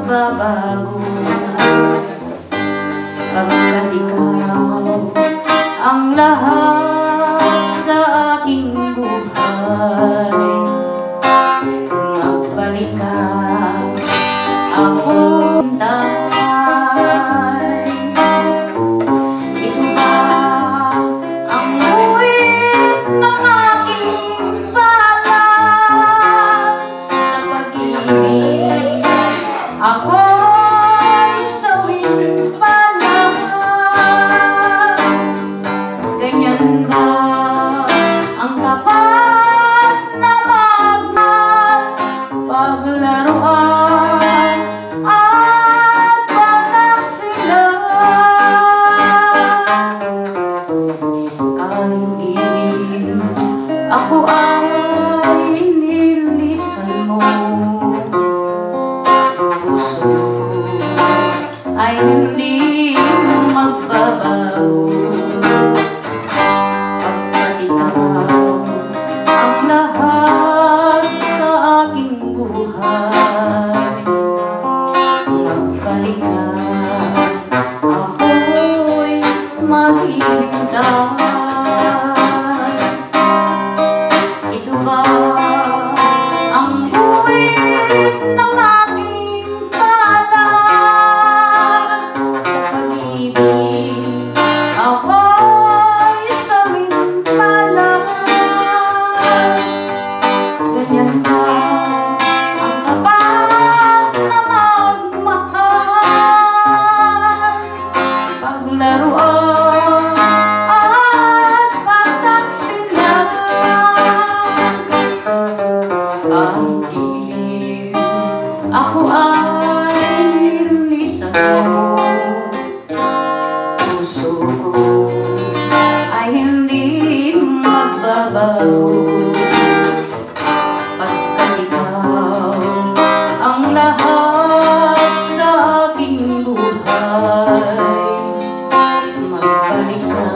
magbabago pagkat ikaw ang lahat sa aking buhay. Magbalik ka, ako hintay. Ito ba ang buwis ng aking balat sa pag-ibig? Ako'y sawing panahon. Ganyan ba ang tapat na paglaruan at pagtaksilan? Kahit ako ay nilisan mo, puso ay hindi magbabago pagkat ikaw ang lahat sa aking buhay. Magbalik ka, ako'y maghihintay. Ito ba ang buwis ng aking balat sa pag-ibig? Ako'y sawing panahon. Ganyan ba ang tapat na magmahal, paglaruan at pagtaksilan? Kahit ako ay nilisan mo, puso ko ay hindi magbabago pagkat ikaw ang lahat sa aking buhay. Magbalik ka,